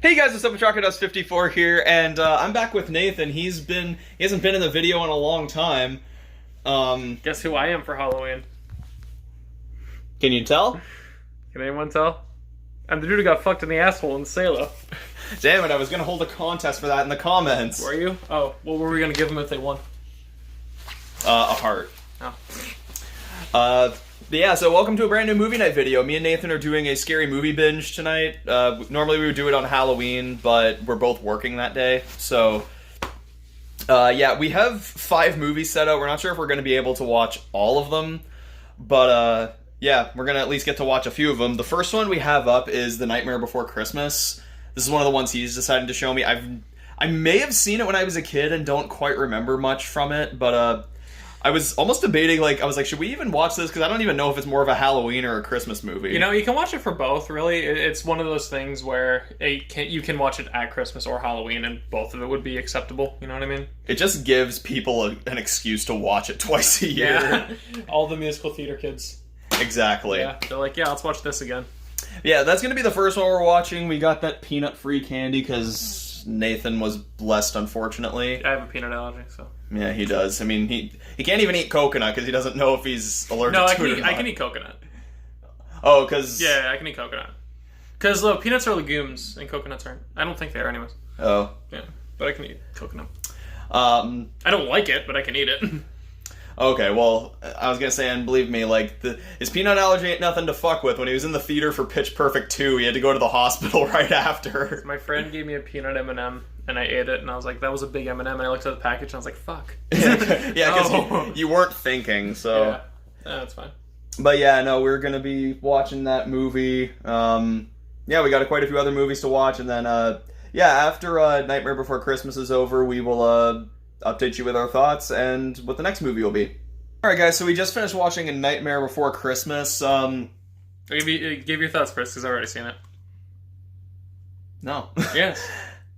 Hey guys, what's up? Dust54 here, and I'm back with Nathan. He hasn't been in the video in a long time. Guess who I am for Halloween? Can you tell? Can anyone tell? I'm the dude who got fucked in the asshole in Salo. Damn it, I was gonna hold a contest for that in the comments. Were you? Oh, what were we gonna give them if they won? A heart. Oh. Yeah, so welcome to a brand new movie night video. Me and Nathan are doing a scary movie binge tonight. Normally we would do it on Halloween, but we're both working that day. So, yeah, we have 5 movies set out. We're not sure if we're going to be able to watch all of them, but yeah, we're going to at least get to watch a few of them. The first one we have up is The Nightmare Before Christmas. This is one of the ones he's decided to show me. I may have seen it when I was a kid and don't quite remember much from it, but I was almost debating, I was like, should we even watch this? Because I don't even know if it's more of a Halloween or a Christmas movie. You know, you can watch it for both, really. It's one of those things where you can watch it at Christmas or Halloween, and both of it would be acceptable. You know what I mean? It just gives people an excuse to watch it twice a year. Yeah. All the musical theater kids. Exactly. Yeah, they're like, yeah, let's watch this again. Yeah, that's going to be the first one we're watching. We got that peanut-free candy because Nathan was blessed, unfortunately. I have a peanut allergy, so... Yeah, he does. I mean, he can't even eat coconut because he doesn't know if he's allergic to it or not. I can eat coconut. Oh, because... Yeah, I can eat coconut. Because, look, peanuts are legumes, and coconuts aren't. I don't think they are anyways. Oh. Yeah, but I can eat coconut. I don't like it, but I can eat it. Okay, well, I was gonna say, and believe me, his peanut allergy ain't nothing to fuck with. When he was in the theater for Pitch Perfect 2, he had to go to the hospital right after. My friend gave me a peanut M&M, and I ate it, and I was like, that was a big M&M, and I looked at the package, and I was like, fuck. Yeah, because you weren't thinking, so... Yeah, that's fine. But yeah, no, we're gonna be watching that movie. Yeah, we got quite a few other movies to watch, and then, yeah, after Nightmare Before Christmas is over, we will, update you with our thoughts and what the next movie will be. Alright guys, so we just finished watching A Nightmare Before Christmas. Give your thoughts first, because I've already seen it. No. Yes.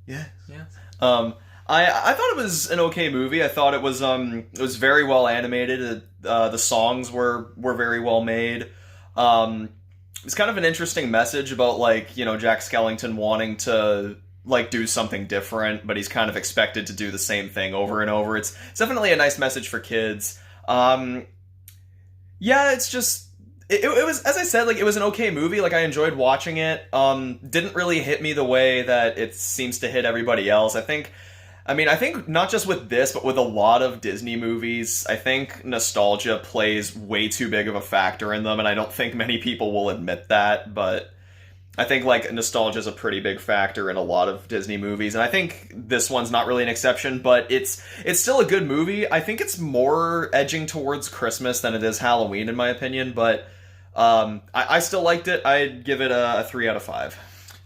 Yeah. Yes. I thought it was an okay movie. I thought it was very well animated. The songs were very well made. It's kind of an interesting message about, Jack Skellington wanting to do something different, but he's kind of expected to do the same thing over and over. It's definitely a nice message for kids. Yeah, it's just... It was, as I said, it was an okay movie. I enjoyed watching it. Didn't really hit me the way that it seems to hit everybody else. I think not just with this, but with a lot of Disney movies, I think nostalgia plays way too big of a factor in them, and I don't think many people will admit that, but... I think, nostalgia is a pretty big factor in a lot of Disney movies, and I think this one's not really an exception, but it's still a good movie. I think it's more edging towards Christmas than it is Halloween, in my opinion, but I still liked it. I'd give it a 3 out of 5.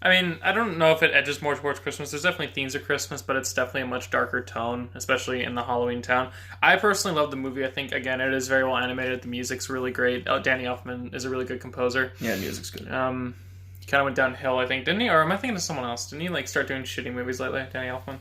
I mean, I don't know if it edges more towards Christmas. There's definitely themes of Christmas, but it's definitely a much darker tone, especially in the Halloween town. I personally love the movie. I think, again, it is very well animated. The music's really great. Danny Elfman is a really good composer. Yeah, the music's good. Kind of went downhill, I think, didn't he? Or am I thinking of someone else? Didn't he start doing shitty movies lately, Danny Elfman?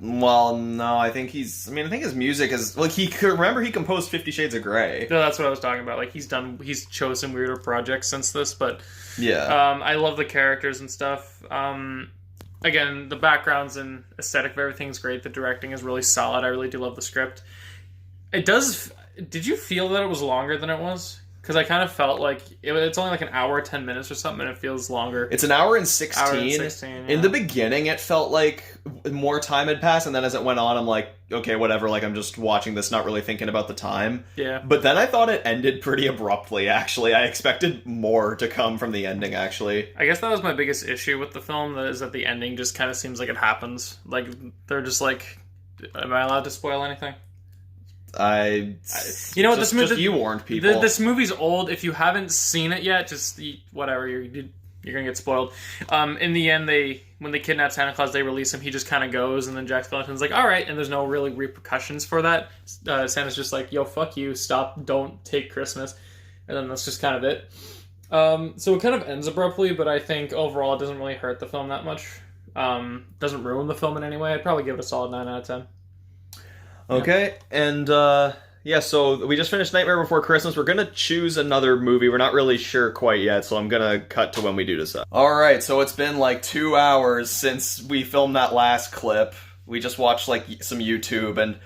Well, no, I think his music is he composed 50 Shades of Grey. No, that's what I was talking about. He's chosen weirder projects since this, but yeah. I love the characters and stuff. Again, the backgrounds and aesthetic of everything's great. The directing is really solid. I really do love the script. Did you feel that it was longer than it was? Because I kind of felt like it's only an hour, 10 minutes or something, and it feels longer. It's an hour and 16. Hour and 16, yeah. In the beginning, it felt like more time had passed, and then as it went on, I'm like, okay, whatever, I'm just watching this, not really thinking about the time. Yeah. But then I thought it ended pretty abruptly, actually. I expected more to come from the ending, actually. I guess that was my biggest issue with the film, is that the ending just kind of seems like it happens. They're just am I allowed to spoil anything? You know what? You warned people. This movie's old. If you haven't seen it yet, just whatever. You're gonna get spoiled. In the end, when they kidnap Santa Claus, they release him. He just kind of goes, and then Jack Skellington's like, "All right," and there's no really repercussions for that. Santa's just like, "Yo, fuck you, stop, don't take Christmas," and then that's just kind of it. So it kind of ends abruptly, but I think overall it doesn't really hurt the film that much. Doesn't ruin the film in any way. I'd probably give it a solid 9 out of 10. Okay, and Yeah, so we just finished Nightmare Before Christmas. We're gonna choose another movie. We're not really sure quite yet, so I'm gonna cut to when we do decide. Alright, so it's been like 2 hours since we filmed that last clip. We just watched like some YouTube and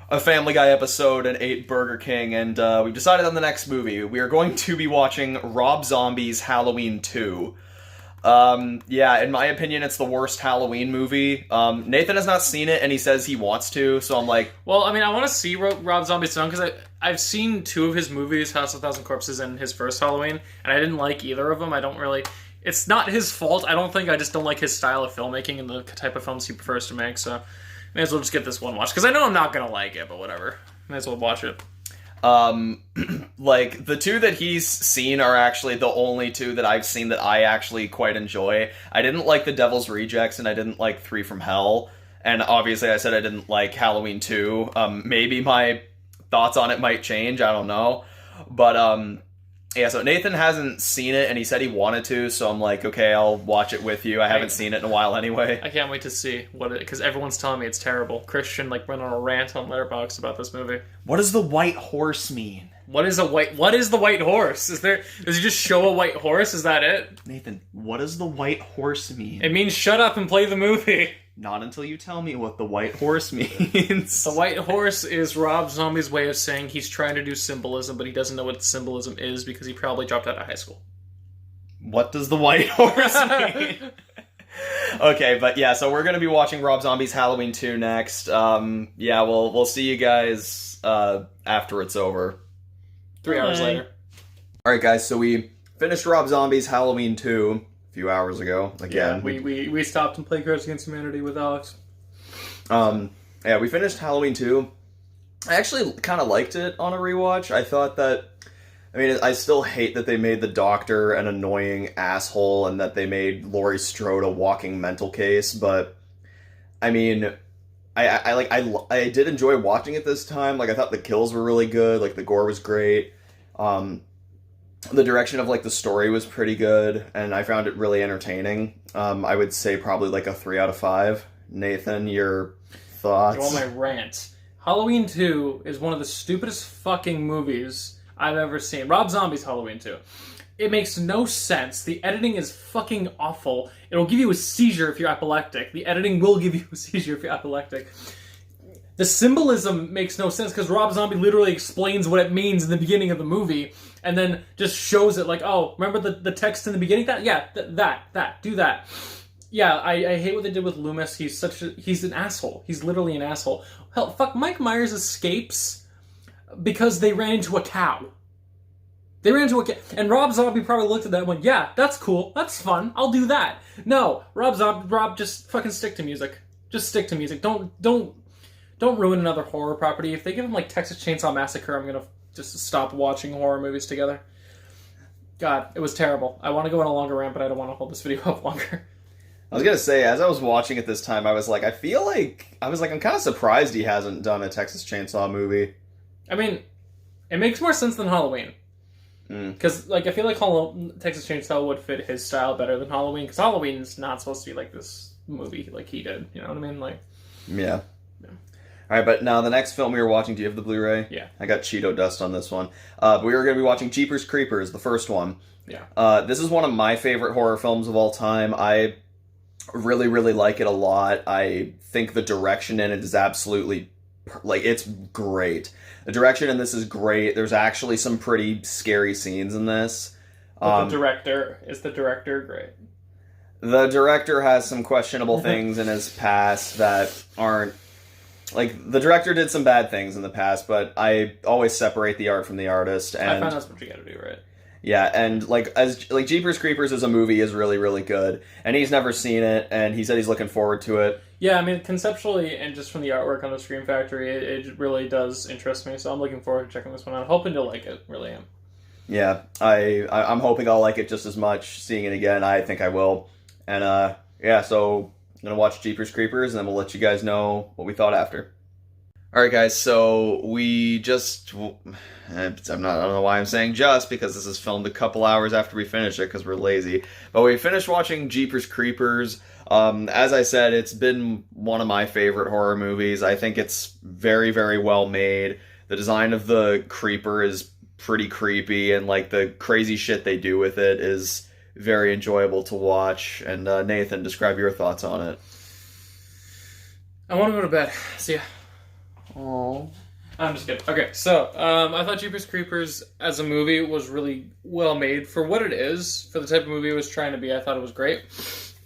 a Family Guy episode and ate Burger King, and we've decided on the next movie. We are going to be watching Rob Zombie's Halloween 2. Yeah, in my opinion, it's the worst Halloween movie. Nathan has not seen it, and he says he wants to, so I'm like... Well, I mean, I want to see Rob Zombie's film, because I've seen 2 of his movies, House of a Thousand Corpses and his first Halloween, and I didn't like either of them. I don't really... It's not his fault, I don't think. I just don't like his style of filmmaking and the type of films he prefers to make, so may as well just get this one watched. Because I know I'm not going to like it, but whatever. May as well watch it. Like, the 2 that he's seen are actually the only 2 that I've seen that I actually quite enjoy. I didn't like The Devil's Rejects, and I didn't like 3 from Hell, and obviously I said I didn't like Halloween 2. Maybe my thoughts on it might change, I don't know, but, yeah, so Nathan hasn't seen it, and he said he wanted to, so I'm like, okay, I'll watch it with you. I haven't seen it in a while anyway. I can't wait to see what it... Because everyone's telling me it's terrible. Christian, like, went on a rant on Letterboxd about this movie. What does the white horse mean? What is the white horse? Does he just show a white horse? Is that it? Nathan, what does the white horse mean? It means shut up and play the movie. Not until you tell me what the white horse means. The white horse is Rob Zombie's way of saying he's trying to do symbolism, but he doesn't know what symbolism is because he probably dropped out of high school. What does the white horse mean? Okay, but yeah, so we're going to be watching Rob Zombie's Halloween 2 next. Yeah, we'll see you guys after it's over. 3 hours later. Alright guys, so we finished Rob Zombie's Halloween 2 a few hours ago. Again. Yeah, we stopped and played Cards Against Humanity with Alex. Yeah, we finished Halloween 2. I actually kind of liked it on a rewatch. I thought that... I mean, I still hate that they made the doctor an annoying asshole and that they made Laurie Strode a walking mental case, but... I mean... I did enjoy watching it this time. Like, I thought the kills were really good. Like, the gore was great. The direction of, like, the story was pretty good, and I found it really entertaining. I would say probably, like, a 3 out of 5. Nathan, your thoughts? You want my rant? Halloween 2 is one of the stupidest fucking movies I've ever seen. Rob Zombie's Halloween 2. It makes no sense. The editing is fucking awful. It'll give you a seizure if you're epileptic. The editing will give you a seizure if you're epileptic. The symbolism makes no sense because Rob Zombie literally explains what it means in the beginning of the movie and then just shows it like, oh, remember the text in the beginning? Do that. Yeah, I hate what they did with Loomis. He's an asshole. He's literally an asshole. Hell, fuck, Mike Myers escapes because they ran into a cow. They ran into a cow. And Rob Zombie probably looked at that and went, yeah, that's cool. That's fun. I'll do that. No, Rob, just fucking stick to music. Just stick to music. Don't ruin another horror property. If they give him, like, Texas Chainsaw Massacre, I'm gonna just stop watching horror movies together. God, it was terrible. I want to go on a longer rant, but I don't want to hold this video up longer. I was gonna say, as I was watching it this time, I was like, I'm kind of surprised he hasn't done a Texas Chainsaw movie. I mean, it makes more sense than Halloween. Because, like, I feel like Texas Chainsaw would fit his style better than Halloween, because Halloween's not supposed to be like this movie like he did. You know what I mean? Like, yeah. Alright, but now the next film we were watching, do you have the Blu-ray? Yeah. I got Cheeto dust on this one. But we were going to be watching Jeepers Creepers, the first one. Yeah. This is one of my favorite horror films of all time. I really, really like it a lot. I think the direction in it is absolutely, like, it's great. The direction in this is great. There's actually some pretty scary scenes in this. But the director great? The director has some questionable things in his past that aren't... Like, the director did some bad things in the past, but I always separate the art from the artist. And I find that's what you gotta do, right? Yeah, and Jeepers Creepers as a movie is really, really good. And he's never seen it, and he said he's looking forward to it. Yeah, I mean, conceptually, and just from the artwork on the Scream Factory, it really does interest me, so I'm looking forward to checking this one out. Hoping to like it, really am. Yeah, I'm hoping I'll like it just as much. Seeing it again, I think I will. And, yeah, so I'm going to watch Jeepers Creepers, and then we'll let you guys know what we thought after. Alright guys, so we just... I don't know why I'm saying just, because this is filmed a couple hours after we finish it, because we're lazy. But we finished watching Jeepers Creepers. As I said, it's been one of my favorite horror movies. I think it's very, very well made. the design of the creeper is pretty creepy, and like the crazy shit they do with it is very enjoyable to watch. And Nathan, describe your thoughts on it. I want to go to bed. See ya. Oh, I'm just kidding. Okay, so I thought Jeepers Creepers as a movie was really well made for what it is, for the type of movie it was trying to be. I thought it was great.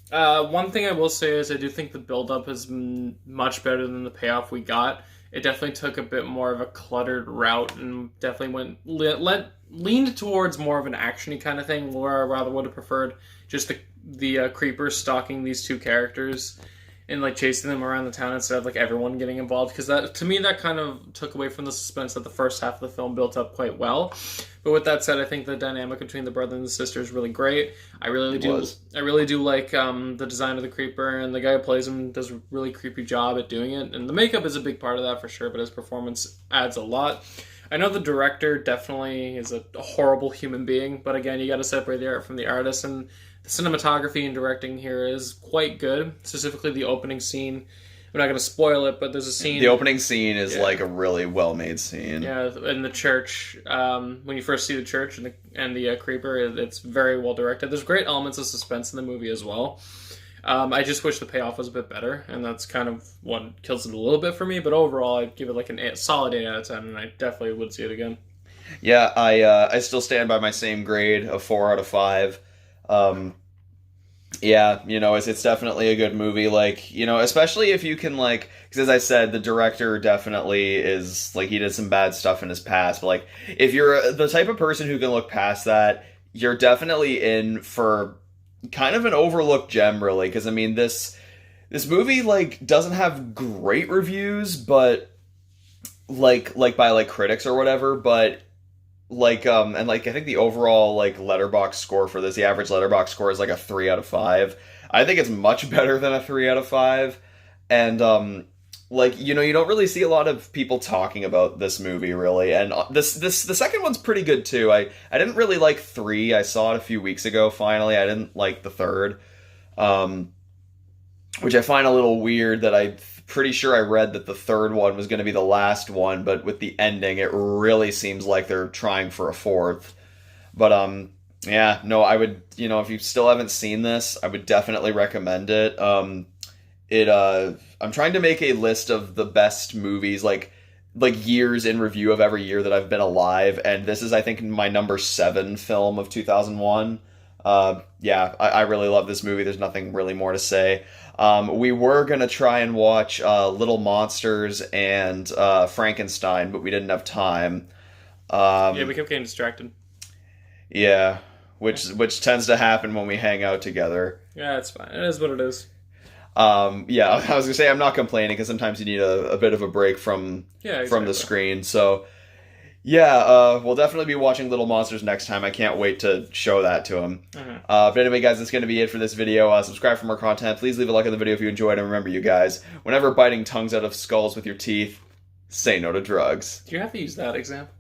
One thing I will say is I do think the build-up is much better than the payoff we got. It definitely took a bit more of a cluttered route and definitely leaned towards more of an action-y kind of thing, where I rather would have preferred just the creepers stalking these two characters and like chasing them around the town instead of like everyone getting involved, because that, to me, that kind of took away from the suspense that the first half of the film built up quite well. But with that said, I think the dynamic between the brother and the sister is really great. I really do like the design of the creeper, and the guy who plays him does a really creepy job at doing it. And the makeup is a big part of that for sure, but his performance adds a lot. I know the director definitely is a horrible human being, but again, you got to separate the art from the artist, and the cinematography and directing here is quite good. Specifically, the opening scene. I'm not going to spoil it, but there's a scene. The opening scene is like a really well-made scene. Yeah, in the church, when you first see the church and the creeper, it's very well directed. There's great elements of suspense in the movie as well. I just wish the payoff was a bit better, and that's kind of what kills it a little bit for me. But overall, I'd give it like a solid 8 out of 10, and I definitely would see it again. Yeah, I still stand by my same grade of 4 out of 5. Yeah, it's definitely a good movie, like, especially if you can, like, because as I said, the director definitely is, like, he did some bad stuff in his past, but, like, if you're the type of person who can look past that, you're definitely in for kind of an overlooked gem, really, because, I mean, this movie, like, doesn't have great reviews, but, like by, like, critics or whatever, but and like I think the overall like Letterboxd score for this, the average Letterboxd score is like a 3 out of 5. I think it's much better than a 3 out of 5. And like you don't really see a lot of people talking about this movie really. And the second one's pretty good too. I didn't really like 3. I saw it a few weeks ago finally. I didn't like the third. Which I find a little weird that I'm pretty sure I read that the third one was going to be the last one, but with the ending, it really seems like they're trying for a fourth. But, yeah, no, I would, if you still haven't seen this, I would definitely recommend it. I'm trying to make a list of the best movies, like years in review of every year that I've been alive, and this is, I think, my number 7 film of 2001. Yeah, I really love this movie. There's nothing really more to say. We were going to try and watch Little Monsters and Frankenstein, but we didn't have time. Yeah, we kept getting distracted. Yeah, which tends to happen when we hang out together. Yeah, it's fine. It is what it is. Yeah, I was going to say I'm not complaining because sometimes you need a bit of a break from the screen. So, yeah, we'll definitely be watching Little Monsters next time. I can't wait to show that to him. But anyway, guys, that's going to be it for this video. Subscribe for more content. Please leave a like on the video if you enjoyed. And remember, you guys, whenever biting tongues out of skulls with your teeth, say no to drugs. Do you have to use that example?